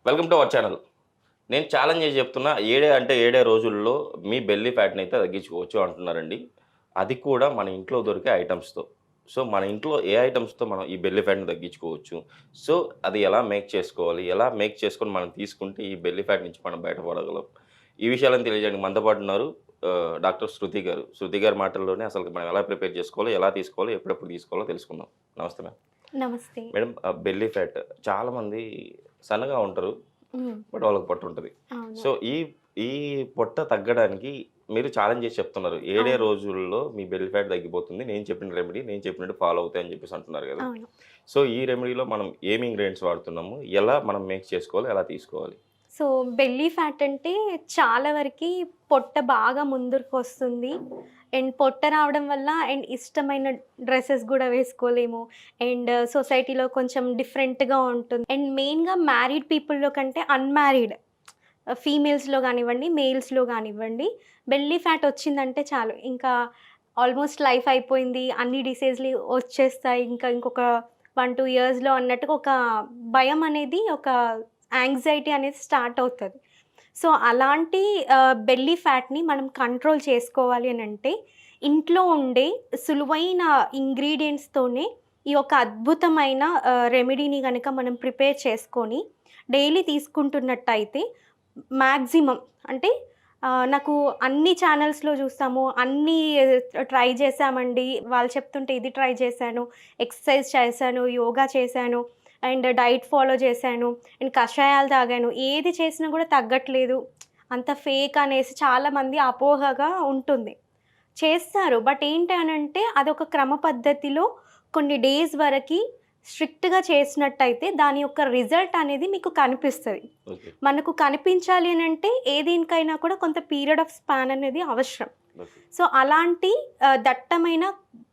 Welcome to our channel. నేను challenge చేసి చెప్తున్నా, ఏడే రోజుల్లో మీ బెల్లీ ఫ్యాట్‌ని అయితే తగ్గించుకోవచ్చు అంటున్నారండి. అది కూడా మన ఇంట్లో దొరికే ఐటెమ్స్‌తో. సో, మన ఇంట్లో ఏ ఐటెమ్స్‌తో మనం ఈ బెల్లీ ఫ్యాట్‌ని తగ్గించుకోవచ్చు? సో, అది ఎలా మేక్ చేసుకోవాలి? ఎలా మేక్ చేసుకొని మనం తీసుకుంటే ఈ బెల్లీ ఫ్యాట్ నుంచి మనం బయటపడగలం? ఈ విషయాలను తెలియజేయడానికి మనతో పాటు ఉన్నారు డాక్టర్ శృతి గారు. శృతి గారి మాటల్లోనే అసలు మనం ఎలా ప్రిపేర్ చేసుకోవాలో, ఎలా తీసుకోవాలో, ఎప్పుడెప్పుడు తీసుకోవాలో తెలుసుకుందాం. నమస్తే మ్యామ్. నమస్తే. మేడం, బెల్లీ ఫ్యాట్ చాలామంది సన్నగా ఉంటారు. హ్మ్. బట్ వాళ్ళకి పొట్ట ఉంటది. అవును. సో, ఈ ఈ పొట్ట తగ్గడానికి మీరు ఛాలెంజ్ చేసి చెప్తున్నారు. ఏడే అవును. రోజుల్లో మీ బెల్లీ ఫ్యాట్ తగ్గిపోతుంది. నేను చెప్పిన రెమెడీ నేను చెప్పినట్టు ఫాలో అవుతాయి అని చెప్పేసి అంటున్నారు కదా! అవును. సో, ఈ రెమెడీలో మనం ఏమి ఇంగ్రీడియెంట్స్ వాడుతున్నాము? ఎలా మనం మేక్ చేసుకోవాలి? ఎలా తీసుకోవాలి? సో, బెల్లీ ఫ్యాట్ అంటే చాలా వరకి పొట్ట బాగా ముందరకొస్తుంది. అండ్ పొట్ట రావడం వల్ల అండ్ ఇష్టమైన డ్రెసెస్ గూడా వేసుకోలేము. అండ్ సొసైటీలో కొంచెం డిఫరెంట్‌గా ఉంటుంది. అండ్ మెయిన్‌గా మ్యారీడ్ పీపుల్‌లో కంటే అన్‌మ్యారీడ్ ఫీమేల్స్‌లో గానివ్వండి, మేల్స్‌లో గానివ్వండి, బెల్లీ ఫ్యాట్ వచ్చిందంటే చాలు. ఇంకా ఆల్మోస్ట్ లైఫ్ అయిపోయింది. అన్ని డిసీజ్‌లు వచ్చేస్తాయి. ఇంకొక 1, 2 ఇయర్స్‌లో అన్నట్టుగా ఒక భయం అనేది, ఒక యాంగ్జైటీ అనేది స్టార్ట్ అవుతది. సో, అలాంటి బెల్లీ ఫ్యాట్‌ని మనం కంట్రోల్ చేసుకోవాలి అనంటే, ఇంట్లో ఉండే సులువైన ఇంగ్రీడియెంట్స్‌తోనే ఈ యొక్క అద్భుతమైన రెమెడీని గనక మనం ప్రిపేర్ చేసుకొని, డైలీ తీసుకుంటున్నట్టయితే మాక్సిమం అంటే నాకు అన్ని ఛానల్స్‌లో చూస్తాము. అన్నీ ట్రై చేశామండి. వాళ్ళు చెప్తుంటే ఇది ట్రై చేశాను, ఎక్సర్సైజ్ చేశాను, యోగా చేశాను, అండ్ డైట్ ఫాలో చేశాను, అండ్ కషాయాలు తాగాను. ఏది చేసినా కూడా తగ్గట్లేదు. అంత ఫేక్ అనేసి చాలామంది అపోహగా ఉంటుంది. చేస్తారు. బట్ ఏంటి అనంటే అదొక క్రమ పద్ధతిలో కొన్ని డేస్ వరకి స్ట్రిక్ట్‌గా చేసినట్టయితే దాని యొక్క రిజల్ట్ అనేది మీకు కనిపిస్తది. ఓకే. మనకు కనిపించాలి అనంటే ఏ దేనికైనా కూడా కొంత పీరియడ్ ఆఫ్ స్పాన్ అనేది అవసరం. ఓకే. సో, అలాంటి దట్టమైన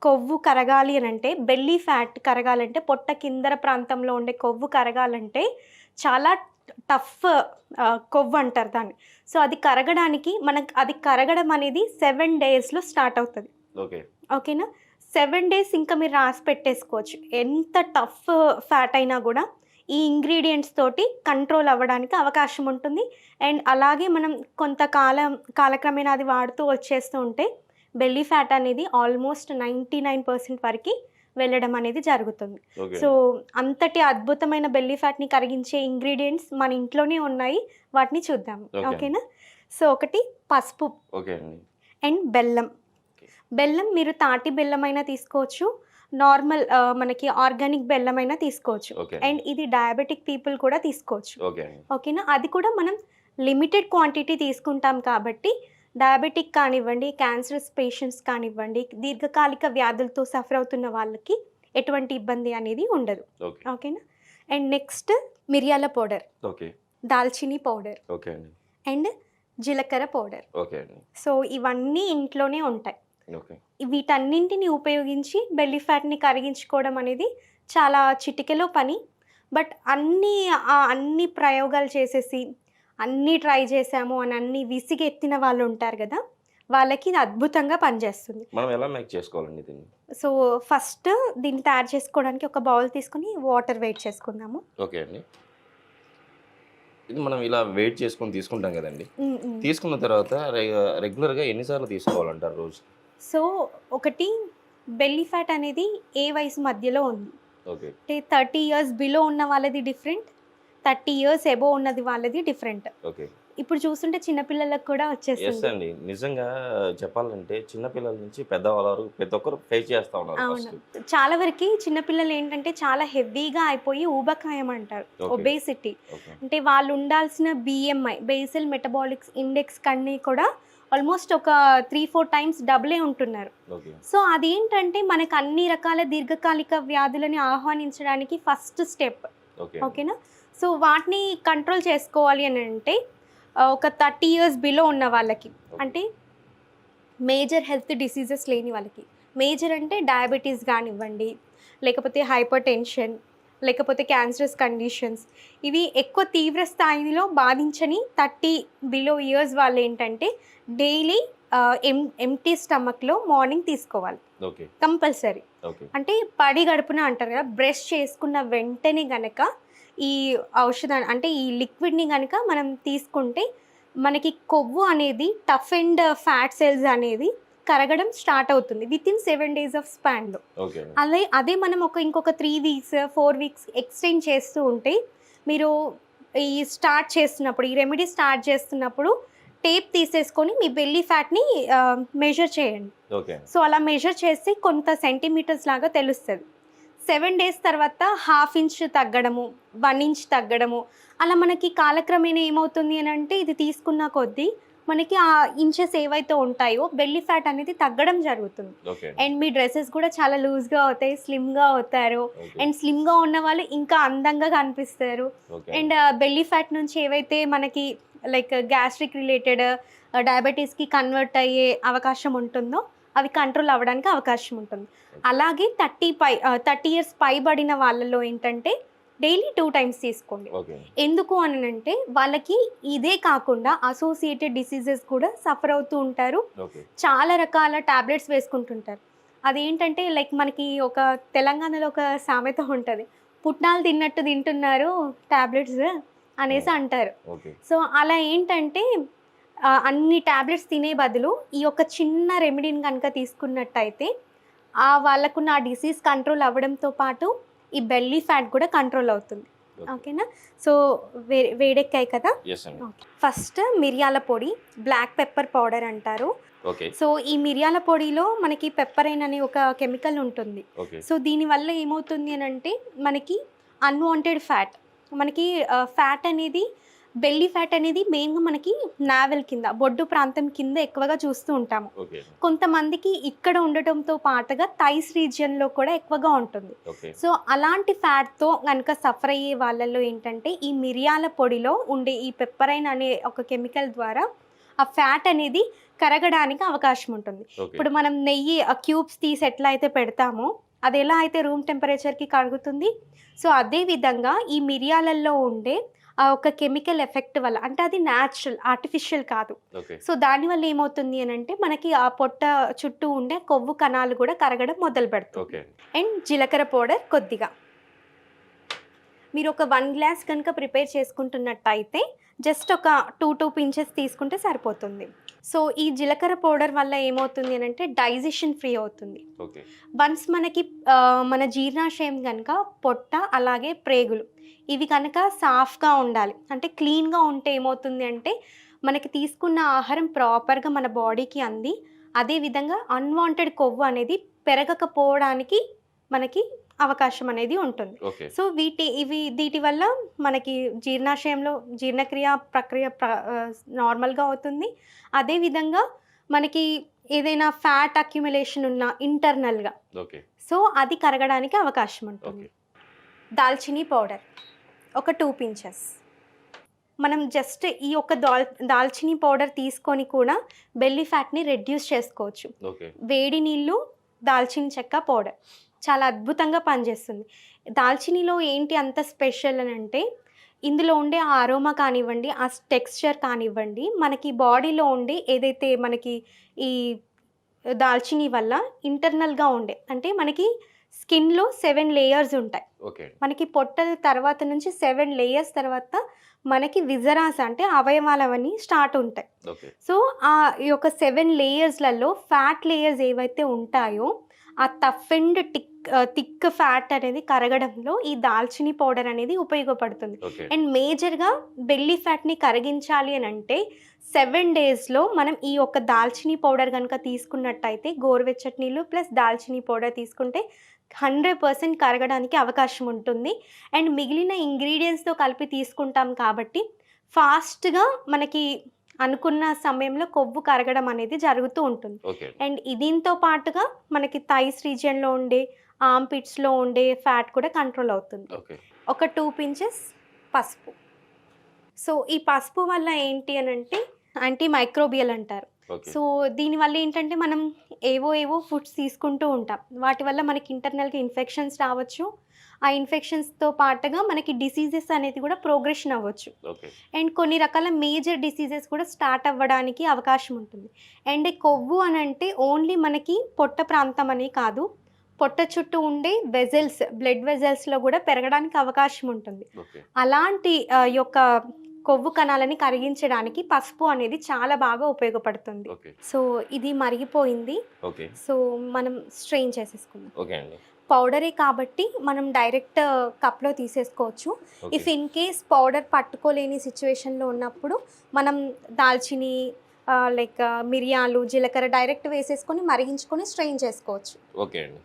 కొవ్వు కరగాలి అనంటే, బెల్లీ ఫ్యాట్ కరగాలంటే, పొట్ట కిందర ప్రాంతంలో ఉండే కొవ్వు కరగాలంటే చాలా టఫ్ కొవ్వు అంటారు దాన్ని. సో, అది కరగడానికి అది కరగడం అనేది 7 డేస్‌లో స్టార్ట్ అవుతది. ఓకే. ఓకేనా? 7 డేస్ ఇంకా మీరు రాసి పెట్టేసుకోవచ్చు. ఎంత టఫ్ ఫ్యాట్ అయినా గూడా ఈ ఇంగ్రీడియెంట్స్ తోటి కంట్రోల్ అవ్వడానికి అవకాశం ఉంటుంది. అండ్ అలాగే మనం కాలక్రమేణా అది వాడుతూ వచ్చేస్తూ ఉంటే బెల్లీ ఫ్యాట్ అనేది ఆల్మోస్ట్ 99% వరకి వెళ్ళడం అనేది జరుగుతుంది. ఓకే. సో, అంతటి అద్భుతమైన బెల్లీ ఫ్యాట్‌ని కరిగించే ఇంగ్రీడియెంట్స్ మన ఇంట్లోనే ఉన్నాయి. వాటిని చూద్దాం. ఓకే. ఓకేనా? సో, ఒకటి పసుపు ఓకే అండి. అండ్ బెల్లం. బెల్లం మీరు తాటి బెల్లమైనా తీసుకోవచ్చు. నార్మల్ మనకి ఆర్గానిక్ బెల్లమైనా తీసుకోవచ్చు. ఓకే. అండ్ ఇది డయాబెటిక్ పీపుల్ కూడా తీసుకోవచ్చు. ఓకే అండి. ఓకేనా? అది కూడా మనం లిమిటెడ్ క్వాంటిటీ తీసుకుంటాం కాబట్టి డయాబెటిక్ కానివ్వండి, క్యాన్సరస్ పేషెంట్స్ కానివ్వండి, దీర్ఘకాలిక వ్యాధులతో సఫర్ అవుతున్న వాళ్ళకి ఎటువంటి ఇబ్బంది అనేది ఉండదు. ఓకే. ఓకేనా? అండ్ నెక్స్ట్ మిరియాల పౌడర్, ఓకే. దాల్చిని పౌడర్ ఓకే అండి. అండ్ జీలకర్ర పౌడర్. ఓకే అండి. సో, ఇవన్నీ ఇంట్లోనే ఉంటాయి. ఓకే. వీటన్నింటిని ఉపయోగించి బెల్లీ ఫ్యాట్‌ని కరిగించుకోవడం అనేది చాలా చిటికెలో పని. బట్ అన్ని ప్రయోగాలు చేసేసి, అన్నీ ట్రై చేశాము అని అన్నీ విసిగెత్తిన వాళ్ళు ఉంటారు గదా! వాళ్ళకి ఇది అద్భుతంగా పనిచేస్తుంది. మనం ఎలా మేక్ చేసుకోవాలండి దీన్ని? సో, ఫస్ట్ దీన్ని తయారు చేసుకోవడానికి ఒక బౌల్ తీసుకొని వాటర్ వేడి చేసుకుందాము. ఓకే అండి. ఇది మనం ఇలా వెయిట్ చేసుకొని తీసుకుంటాం కదండీ! హ్మ్. హ్మ్. తీసుకున్న తర్వాత రెగ్యులర్‌గా ఎన్ని సార్లు తీసుకోవాలంటారు రోజు? సో, ఒకటి బెల్లీ ఫ్యాట్ అనేది ఏ వయసు మధ్యలో ఉంది. ఓకే. అంటే 30 ఇయర్స్ బిలో ఉన్న వాళ్ళది డిఫరెంట్. 30 ఇయర్స్ అబోవ్ ఉన్నది వాళ్ళది డిఫరెంట్. ఓకే. ఇప్పుడు చూస్తుంటే చిన్న పిల్లలకు కూడా యెస్ వచ్చేస్తుంది. అండి. నిజంగా చెప్పాలంటే చిన్న పిల్లల నుంచి పెద్దవాళ్ళ వరకు ప్రతి ఒక్కరు ఫేస్ చేస్తా ఉన్నారు అవును. ఫస్ట్. చాలా వరకి చిన్న పిల్లలు ఏంటంటే చాలా హెవీగా అయిపోయి ఊబకాయం అంటారు. ఓకే. ఒబేసిటీ. ఓకే. అంటే వాళ్ళు ఉండాల్సిన BMI బేసల్ మెటబాలిక్స్ ఇండెక్స్ కన్నీ కూడా ఆల్మోస్ట్ ఒక 3, 4 టైమ్స్ డబులే ఉంటున్నారు. ఓకే. సో, అదేంటంటే మనకు అన్ని రకాల దీర్ఘకాలిక వ్యాధులని ఆహ్వానించడానికి ఫస్ట్ స్టెప్. ఓకే. ఓకేనా? సో, వాటిని కంట్రోల్ చేసుకోవాలి అని అంటే ఒక 30 ఇయర్స్ బిలో ఉన్న వాళ్ళకి, అంటే మేజర్ హెల్త్ డిసీజెస్ లేని వాళ్ళకి. మేజర్ అంటే డయాబెటీస్ కానివ్వండి, లేకపోతే హైపర్ టెన్షన్, లేకపోతే క్యాన్సరస్ కండిషన్స్, ఇవి ఎక్కువ తీవ్ర స్థాయిలో బాధించని 30 బిలో ఇయర్స్ వాళ్ళు ఏంటంటే డైలీ ఎంప్టీ స్టమక్లో మార్నింగ్ తీసుకోవాలి ఓకే. కంపల్సరీ. ఓకే. అంటే పడి గడుపున అంటారు కదా, బ్రష్ చేసుకున్న వెంటనే గనక ఈ ఔషధం అంటే ఈ లిక్విడ్ని కనుక మనం తీసుకుంటే మనకి కొవ్వు అనేది టఫ్ అండ్ ఫ్యాట్ సెల్స్ అనేది కరగడం స్టార్ట్ అవుతుంది వితిన్ 7 days ఆఫ్ స్పాన్లో. ఓకే. అదే మనం ఇంకొక 3 weeks 4 weeks ఎక్స్టెండ్ చేస్తూ ఉంటే మీరు ఈ స్టార్ట్ చేస్తున్నప్పుడు ఈ రెమెడీ స్టార్ట్ చేస్తున్నప్పుడు టేప్ తీసేసుకొని మీ బెల్లీ ఫ్యాట్ని మెజర్ చేయండి. ఓకే. సో అలా మెజర్ చేసి కొంత సెంటీమీటర్స్ లాగా తెలుస్తుంది. 7 days తర్వాత 1/2 inch తగ్గడము 1 inch తగ్గడము అలా మనకి కాలక్రమేణా ఏమవుతుంది అని అంటే ఇది తీసుకున్న కొద్దీ మనకి ఆ ఇంచెస్ ఏవైతే ఉంటాయో బెల్లీ ఫ్యాట్ అనేది తగ్గడం జరుగుతుంది. ఓకే. అండ్ మీ డ్రెస్సెస్ కూడా చాలా లూజ్గా అవుతాయి, స్లిమ్గా అవుతారు. ఓకే. అండ్ స్లిమ్గా ఉన్న వాళ్ళు ఇంకా అందంగా కనిపిస్తారు. ఓకే. అండ్ బెల్లీ ఫ్యాట్ నుంచి ఏవైతే మనకి లైక్ గ్యాస్ట్రిక్ రిలేటెడ్ డయాబెటీస్కి కన్వర్ట్ అయ్యే అవకాశం ఉంటుందో అవి కంట్రోల్ అవ్వడానికి అవకాశం ఉంటుంది. అలాగే 30 years పైబడిన వాళ్ళలో ఏంటంటే డైలీ 2 times తీసుకోండి. ఓకే. ఎందుకు అని అంటే వాళ్ళకి ఇదే కాకుండా అసోసియేటెడ్ డిసీజెస్ కూడా సఫర్ అవుతూ ఉంటారు. ఓకే. చాలా రకాల టాబ్లెట్స్ వేసుకుంటుంటారు. అదేంటంటే లైక్ మనకి ఒక తెలంగాణలో ఒక సామెత ఉంటుంది, పుట్నాలు తిన్నట్టు తింటున్నారు టాబ్లెట్స్ అనేసి అంటారు. ఓకే. సో అలా ఏంటంటే అన్ని టాబ్లెట్స్ తినే బదులు ఈ యొక్క చిన్న రెమెడీని కనుక తీసుకున్నట్టయితే వాళ్ళకున్న ఆ డిసీజ్ కంట్రోల్ అవ్వడంతో పాటు ఈ బెల్లీ ఫ్యాట్ కూడా కంట్రోల్ అవుతుంది. ఓకేనా? సో వేడెక్కాయి కదా. ఫస్ట్ మిరియాల పొడి, బ్లాక్ పెప్పర్ పౌడర్ అంటారు. ఓకే. సో ఈ మిరియాల పొడిలో మనకి పెప్పరైన్ అనే ఒక కెమికల్ ఉంటుంది. ఓకే. సో దీనివల్ల ఏమవుతుంది అని అంటే మనకి అన్వాంటెడ్ ఫ్యాట్ మనకి ఫ్యాట్ అనేది బెల్లీ ఫ్యాట్ అనేది మెయిన్గా మనకి నావెల్ కింద బొడ్డు ప్రాంతం కింద ఎక్కువగా చూస్తూ ఉంటాము. ఓకే. కొంతమందికి ఇక్కడ ఉండటంతో పాటుగా థైస్ రీజియన్లో కూడా ఎక్కువగా ఉంటుంది. ఓకే. సో అలాంటి ఫ్యాట్తో కనుక సఫర్ అయ్యే వాళ్ళల్లో ఏంటంటే ఈ మిరియాల పొడిలో ఉండే ఈ పెప్పరైన్ అనే ఒక కెమికల్ ద్వారా ఆ ఫ్యాట్ అనేది కరగడానికి అవకాశం ఉంటుంది. ఓకే. ఇప్పుడు మనం నెయ్యి క్యూబ్స్ తీసి ఎట్లా అయితే పెడతామో అది ఎలా అయితే రూమ్ టెంపరేచర్కి కరుగుతుంది, సో అదే విధంగా ఈ మిరియాలలో ఉండే ఆ ఒక కెమికల్ ఎఫెక్ట్ వల్ల, అంటే అది న్యాచురల్ ఆర్టిఫిషియల్ కాదు. ఓకే. సో దానివల్ల ఏమవుతుంది అని అంటే మనకి ఆ పొట్ట చుట్టూ ఉండే కొవ్వు కణాలు కూడా కరగడం మొదలు పెడుతుంది. ఓకే. అండ్ జీలకర్ర పౌడర్ కొద్దిగా మీరు ఒక 1 glass కనుక ప్రిపేర్ చేసుకుంటున్నట్టయితే జస్ట్ ఒక 2 pinches తీసుకుంటే సరిపోతుంది. సో ఈ జీలకర్ర పౌడర్ వల్ల ఏమవుతుంది అని అంటే డైజెషన్ ఫ్రీ అవుతుంది. ఓకే. వన్స్ మనకి మన జీర్ణాశయం కనుక పొట్ట అలాగే ప్రేగులు ఇవి కనుక సాఫ్గా ఉండాలి, అంటే క్లీన్గా ఉంటే ఏమవుతుంది అంటే మనకి తీసుకున్న ఆహారం ప్రాపర్గా మన బాడీకి అంది, అదేవిధంగా అన్వాంటెడ్ కొవ్వు అనేది పెరగకపోవడానికి మనకి అవకాశం అనేది ఉంటుంది. ఓకే. సో వీటి వల్ల మనకి జీర్ణాశయంలో జీర్ణక్రియ ప్రక్రియ నార్మల్గా అవుతుంది. అదేవిధంగా మనకి ఏదైనా ఫ్యాట్ అక్యుములేషన్ ఉన్న ఇంటర్నల్గా ఓకే. సో అది కరగడానికి అవకాశం ఉంటుంది. దాల్చినీ పౌడర్ ఒక 2 pinches. మనం జస్ట్ ఈ యొక్క దాల్చినీ పౌడర్ తీసుకొని కూడా బెల్లీ ఫ్యాట్ని రెడ్యూస్ చేసుకోవచ్చు. ఓకే. వేడి నీళ్ళు, దాల్చిన చెక్క పౌడర్ చాలా అద్భుతంగా పనిచేస్తుంది. దాల్చినీలో ఏంటి అంత స్పెషల్ అని అంటే ఇందులో ఉండే ఆ అరోమా కానివ్వండి, ఆ టెక్స్చర్ కానివ్వండి, మనకి బాడీలో ఉండే ఏదైతే మనకి ఈ దాల్చినీ వల్ల ఇంటర్నల్గా ఉండే అంటే మనకి స్కిన్లో 7 layers ఉంటాయి. ఓకే. మనకి పొట్ట తర్వాత నుంచి 7 layers తర్వాత మనకి అంటే అవయవాలవన్నీ స్టార్ట్ ఉంటాయి. ఓకే. సో ఈ యొక్క 7 layersలలో ఫ్యాట్ లేయర్స్ ఏవైతే ఉంటాయో ఆ టఫ్ అండ్ థిక్ ఫ్యాట్ అనేది కరగడంలో ఈ దాల్చినీ పౌడర్ అనేది ఉపయోగపడుతుంది. ఓకే. అండ్ మేజర్గా బెల్లీ ఫ్యాట్ని కరిగించాలి అని అంటే 7 daysలో మనం ఈ యొక్క దాల్చినీ పౌడర్ కనుక తీసుకున్నట్టయితే గోరువెచ్చటి నీళ్ళు ప్లస్ దాల్చినీ పౌడర్ తీసుకుంటే 100% కరగడానికి అవకాశం ఉంటుంది. అండ్ మిగిలిన ఇంగ్రీడియంట్స్తో కలిపి తీసుకుంటాం కాబట్టి ఫాస్ట్గా మనకి అనుకున్న సమయంలో కొవ్వు కరగడం అనేది జరుగుతూ ఉంటుంది. ఓకే. అండ్ దీంతో పాటుగా మనకి థైస్ రీజియన్లో ఉండే ఆర్మ్పిట్స్లో ఉండే ఫ్యాట్ కూడా కంట్రోల్ అవుతుంది. ఓకే. ఒక 2 pinches పసుపు. సో ఈ పసుపు వల్ల ఏంటి అని అంటే యాంటీ మైక్రోబియల్ అంటారు. ఓకే. సో దీనివల్ల ఏంటంటే మనం ఏవో ఫుడ్స్ తీసుకుంటూ ఉంటాం, వాటి వల్ల మనకి ఇంటర్నల్గా ఇన్ఫెక్షన్స్ రావచ్చు. ఆ ఇన్ఫెక్షన్స్తో పాటుగా మనకి డిసీజెస్ అనేది కూడా ప్రోగ్రెషన్ అవ్వచ్చు. ఓకే. అండ్ కొన్ని రకాల మేజర్ డిసీజెస్ కూడా స్టార్ట్ అవ్వడానికి అవకాశం ఉంటుంది. అండ్ కొవ్వు అని అంటే ఓన్లీ మనకి పొట్ట ప్రాంతం అనే కాదు, పొట్ట చుట్టూ ఉండే వెజల్స్, బ్లడ్ వెజల్స్లో కూడా పెరగడానికి అవకాశం ఉంటుంది. ఓకే. అలాంటి యొక్క కొవ్వు కణాలని కరిగించడానికి పసుపు అనేది చాలా బాగా ఉపయోగపడుతుంది. ఓకే. సో ఇది మరిగిపోయింది. ఓకే. సో మనం స్ట్రెయిన్ చేసేసుకుందాం. ఓకే అండి. పౌడరే కాబట్టి మనం డైరెక్ట్ కప్లో తీసేసుకోవచ్చు. Okay. If in case powder పట్టుకోలేని సిచ్యువేషన్లో ఉన్నప్పుడు మనం దాల్చిని లైక్ మిరియాలు, జీలకర్ర డైరెక్ట్ వేసేసుకొని మరిగించుకొని స్ట్రెయిన్ చేసుకోవచ్చు. ఓకే అండి.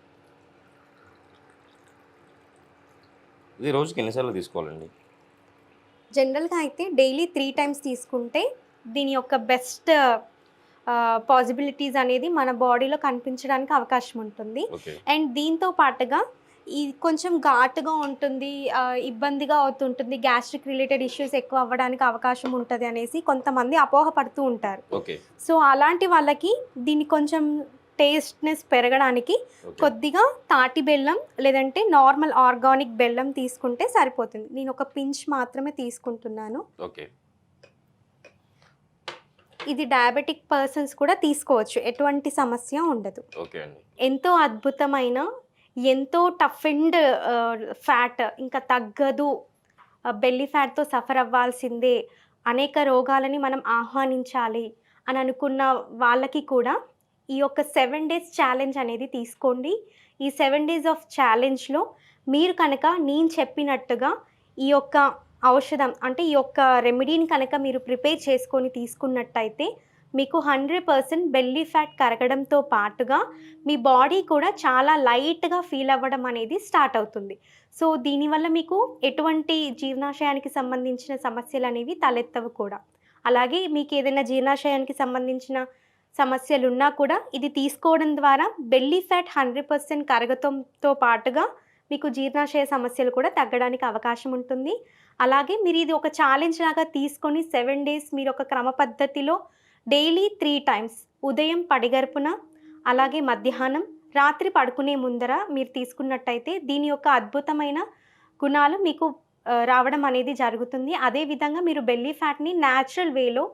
ఇది రోజుకి ఎన్నిసార్లు తీసుకోవాలండి? జనరల్గా అయితే డైలీ 3 టైమ్స్ తీసుకుంటే దీని యొక్క బెస్ట్ పాసిబిలిటీస్ అనేది మన బాడీలో కనిపించడానికి అవకాశం ఉంటుంది. ఓకే. అండ్ దీంతో పాటుగా ఇది కొంచెం ఘాటుగా ఉంటుంది, ఇబ్బందిగా అవుతుంటుంది, గ్యాస్ట్రిక్ రిలేటెడ్ ఇష్యూస్ ఎక్కువ అవ్వడానికి అవకాశం ఉంటుంది అనేసి కొంతమంది అపోహపడుతూ ఉంటారు. ఓకే. సో అలాంటి వాళ్ళకి దీన్ని కొంచెం టేస్ట్నెస్ పెరగడానికి ఓకే. కొద్దిగా తాటి బెల్లం లేదంటే నార్మల్ ఆర్గానిక్ బెల్లం తీసుకుంటే సరిపోతుంది. నేను ఒక పించ్ మాత్రమే తీసుకుంటున్నాను. ఓకే. ఇది డయాబెటిక్ పర్సన్స్ కూడా తీసుకోవచ్చు, ఎటువంటి సమస్య ఉండదు. ఓకే అండి. ఎంతో అద్భుతమైన, ఎంతో టఫ్ అండ్ ఫ్యాట్ ఇంకా తగ్గదు, బెల్లీ ఫ్యాట్తో సఫర్ అవ్వాల్సిందే, అనేక రోగాలని మనం ఆహ్వానించాలి అని అనుకున్న వాళ్ళకి కూడా ఈ యొక్క 7 డేస్ ఛాలెంజ్ అనేది తీసుకోండి. ఈ 7 డేస్ ఆఫ్ ఛాలెంజ్లో మీరు కనుక నేను చెప్పినట్టుగా ఈ యొక్క ఔషధం అంటే ఈ యొక్క రెమెడీని కనుక మీరు ప్రిపేర్ చేసుకొని తీసుకున్నట్టయితే మీకు 100% బెల్లీ ఫ్యాట్ కరగడంతో పాటుగా మీ బాడీ కూడా చాలా లైట్గా ఫీల్ అవ్వడం అనేది స్టార్ట్ అవుతుంది. సో దీనివల్ల మీకు ఎటువంటి జీర్ణాశయానికి సంబంధించిన సమస్యలు అనేవి తలెత్తవు కూడా. అలాగే మీకు ఏదైనా జీర్ణాశయానికి సంబంధించిన సమస్యలు ఉన్నా కూడా ఇది తీసుకోవడం ద్వారా బెల్లీ ఫ్యాట్ 100% కరగతంతో పాటుగా మీకు జీర్ణాశయ సమస్యలు కూడా తగ్గడానికి అవకాశం ఉంటుంది. అలాగే మీరు ఇది ఒక ఛాలెంజ్ లాగా తీసుకొని 7 డేస్ మీరు ఒక క్రమ పద్ధతిలో డైలీ 3 టైమ్స్, ఉదయం పడిగడుపున, అలాగే మధ్యాహ్నం, రాత్రి పడుకునే ముందర మీరు తీసుకున్నట్టయితే దీని యొక్క అద్భుతమైన గుణాలు మీకు రావడం అనేది జరుగుతుంది. అదేవిధంగా మీరు బెల్లీ ఫ్యాట్ని న్యాచురల్ వేలో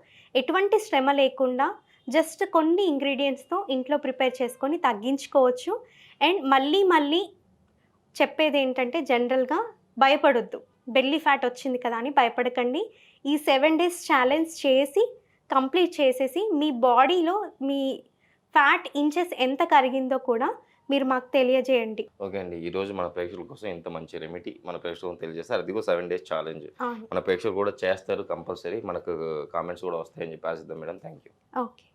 ఎటువంటి శ్రమ లేకుండా జస్ట్ కొన్ని ఇంగ్రీడియంట్స్తో ఇంట్లో ప్రిపేర్ చేసుకొని తగ్గించుకోవచ్చు. అండ్ మళ్ళీ చెప్పేది ఏంటంటే జనరల్గా భయపడొద్దు, బెల్లీ ఫ్యాట్ వచ్చింది కదా అని భయపడకండి. ఈ 7 డేస్ ఛాలెంజ్ చేసి కంప్లీట్ చేసేసి మీ బాడీలో మీ ఫ్యాట్ ఇంచెస్ ఎంత కరిగిందో కూడా మీరు మాకు తెలియజేయండి. ఓకే అండి. ఈరోజు మన ప్రేక్షకుల కోసం ఇంత మంచి రెమెడీ మన ప్రేక్షకులకు తెలియజేస్తారు. అదిగో 7 డేస్ ఛాలెంజ్ అవును. మన ప్రేక్షకులు కూడా చేస్తారు కంపల్సరీ. మనకు కామెంట్స్ కూడా వస్తాయని చెప్పి ఆశిద్దాం మేడం. Thank you. ఓకే.